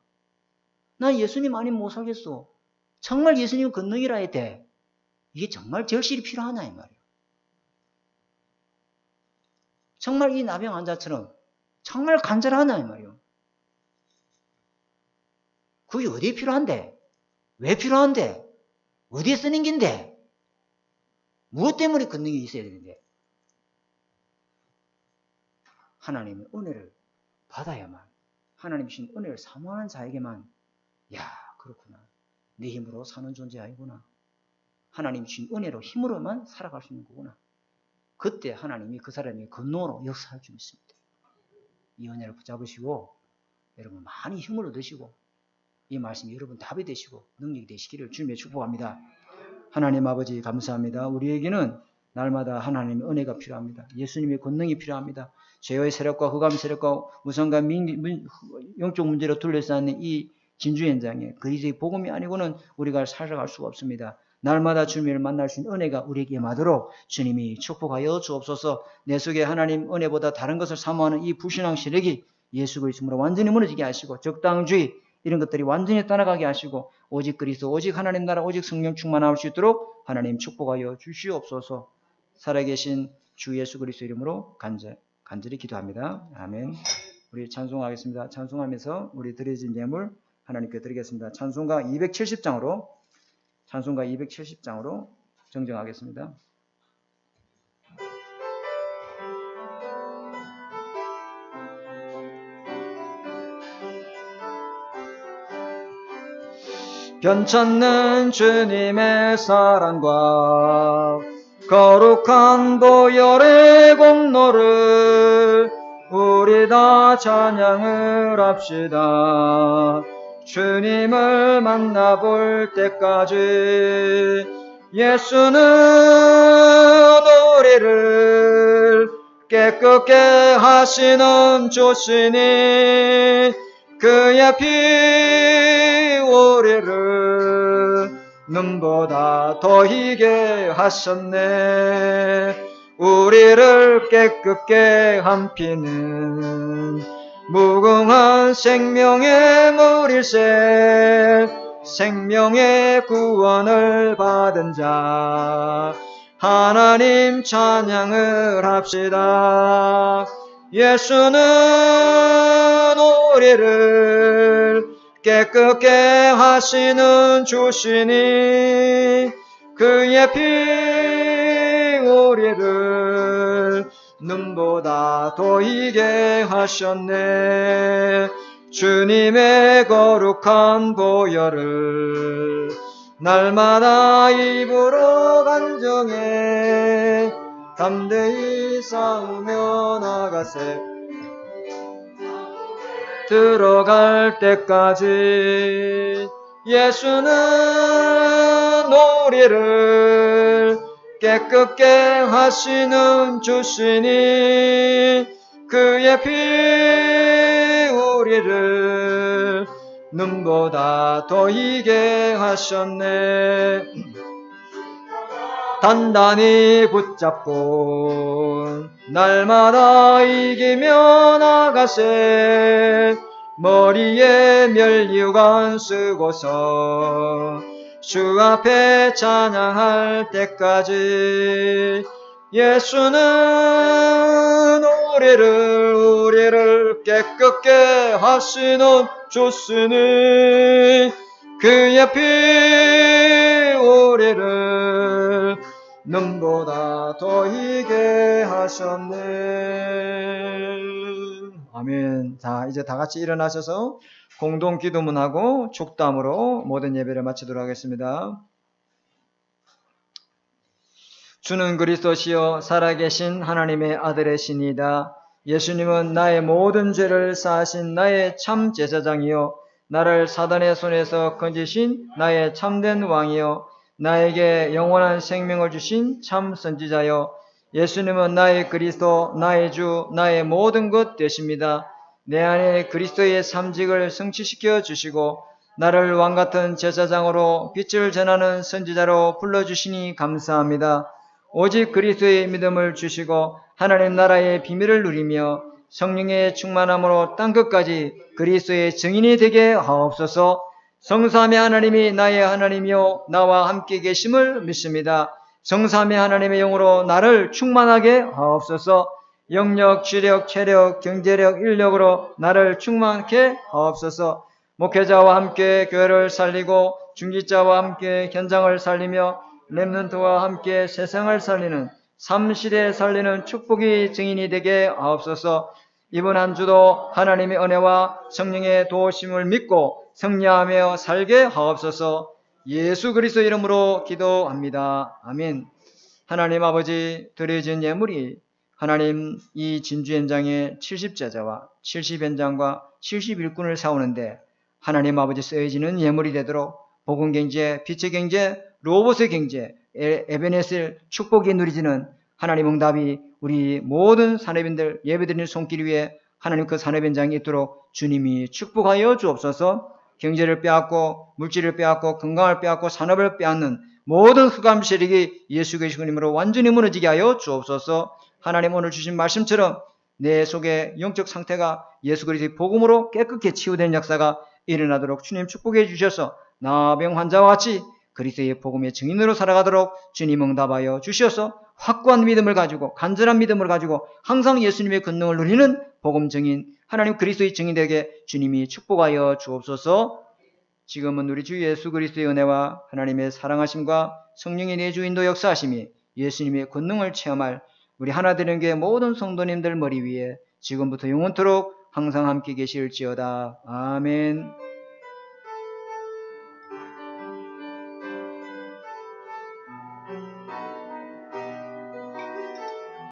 Speaker 1: 나 예수님 아니면 못 살겠어. 정말 예수님 권능이라 해야 돼. 이게 정말 절실히 필요하냐 이 말이에요. 정말 이 나병 환자처럼 정말 간절하냐 이 말이에요. 그게 어디에 필요한데? 왜 필요한데? 어디에 쓰는 긴데? 무엇 때문에 권능이 있어야 되는데? 하나님의 은혜를 받아야만, 하나님 주신 은혜를 사모하는 자에게만, 야, 그렇구나. 내 힘으로 사는 존재 아니구나. 하나님 주신 은혜로 힘으로만 살아갈 수 있는 거구나. 그때 하나님이 그 사람의 권능으로 역사할 줄 믿습니다. 이 은혜를 붙잡으시고 여러분 많이 힘을 얻으시고 이 말씀이 여러분 답이 되시고 능력이 되시기를 주님의 축복합니다. 하나님 아버지 감사합니다. 우리에게는 날마다 하나님의 은혜가 필요합니다. 예수님의 권능이 필요합니다. 죄의 세력과 흑암 세력과 무성과 영적 문제로 둘러싸는 이 진주 현장에 그리스도의 복음이 아니고는 우리가 살아갈 수가 없습니다. 날마다 주님을 만날 수 있는 은혜가 우리에게 임하도록 주님이 축복하여 주옵소서. 내 속에 하나님 은혜보다 다른 것을 사모하는 이 불신앙 세력이 예수 그리스도로 완전히 무너지게 하시고 적당주의 이런 것들이 완전히 떠나가게 하시고 오직 그리스도 오직 하나님 나라 오직 성령 충만할 수 있도록 하나님 축복하여 주시옵소서. 살아계신 주 예수 그리스도 이름으로 간절히 기도합니다. 아멘. 우리 찬송하겠습니다. 찬송하면서 우리 드려진 예물 하나님께 드리겠습니다. 찬송가 270장으로 정정하겠습니다. 변찮는 주님의 사랑과 거룩한 보혈의 공로를 우리 다 찬양을 합시다. 주님을 만나볼 때까지 예수는 우리를 깨끗게 하시는 주시니 그의 피 우리를 눈보다 더 희게 하셨네. 우리를 깨끗게 한 피는 무궁한 생명의 물일세. 생명의 구원을 받은 자 하나님 찬양을 합시다. 예수는 우리를 깨끗게 하시는 주시니 그의 피 우리를 눈보다 더 희게 하셨네. 주님의 거룩한 보혈을 날마다 입으로 간정해 담대히 싸우며 나가세. 들어갈 때까지 예수는 우리를 깨끗게 하시는 주시니 그의 피 우리를 눈보다 더 희게 하셨네. 단단히 붙잡고 날마다 이기며 나가세. 머리에 면류관 쓰고서 주 앞에 찬양할 때까지 예수는 우리를 깨끗게 하시는 주시니 그의 피 우리를 눈보다 더 희게 하셨네. 아멘. 자, 이제 다 같이 일어나셔서 공동 기도문하고 축담으로 모든 예배를 마치도록 하겠습니다. 주는 그리스도시요 살아계신 하나님의 아들이시니이다. 예수님은 나의 모든 죄를 사하신 나의 참 제사장이요 나를 사단의 손에서 건지신 나의 참된 왕이요 나에게 영원한 생명을 주신 참 선지자요 예수님은 나의 그리스도, 나의 주, 나의 모든 것 되십니다. 내 안에 그리스도의 삼직을 성취시켜 주시고 나를 왕같은 제사장으로 빛을 전하는 선지자로 불러주시니 감사합니다. 오직 그리스도의 믿음을 주시고 하나님 나라의 비밀을 누리며 성령의 충만함으로 땅끝까지 그리스도의 증인이 되게 하옵소서. 성삼위 하나님이 나의 하나님이요 나와 함께 계심을 믿습니다. 성삼위 하나님의 영으로 나를 충만하게 하옵소서. 영력, 지력, 체력, 경제력, 인력으로 나를 충만케 하옵소서. 목회자와 함께 교회를 살리고 중직자와 함께 현장을 살리며 렘넌트와 함께 세상을 살리는 삼시대 살리는 축복의 증인이 되게 하옵소서. 이번 한 주도 하나님의 은혜와 성령의 도우심을 믿고 승리하며 살게 하옵소서. 예수 그리스도 이름으로 기도합니다. 아멘. 하나님 아버지, 드려진 예물이 하나님 이 진주 현장에 70제자와 70현장과 71군을 세우는데 하나님 아버지 쓰여지는 예물이 되도록 복음경제, 빛의 경제, 로봇의 경제, 에베네셀 축복이 누리지는 하나님 응답이 우리 모든 산업인들 예배드리는 손길 위에 하나님 그 산업 현장이 있도록 주님이 축복하여 주옵소서. 경제를 빼앗고 물질을 빼앗고 건강을 빼앗고 산업을 빼앗는 모든 흑암 세력이 예수 그리스도 이름으로 완전히 무너지게 하여 주옵소서. 하나님 오늘 주신 말씀처럼 내 속의 영적 상태가 예수 그리스도의 복음으로 깨끗게 치유되는 역사가 일어나도록 주님 축복해 주셔서 나병 환자와 같이 그리스도의 복음의 증인으로 살아가도록 주님 응답하여 주셔서 확고한 믿음을 가지고 간절한 믿음을 가지고 항상 예수님의 권능을 누리는 복음 증인 하나님 그리스도의 증인에게 주님이 축복하여 주옵소서. 지금은 우리 주 예수 그리스도의 은혜와 하나님의 사랑하심과 성령의 내주인도 역사하심이 예수님의 권능을 체험할 우리 하나 되는 교회 모든 성도님들 머리 위에 지금부터 영원토록 항상 함께 계실지어다. 아멘.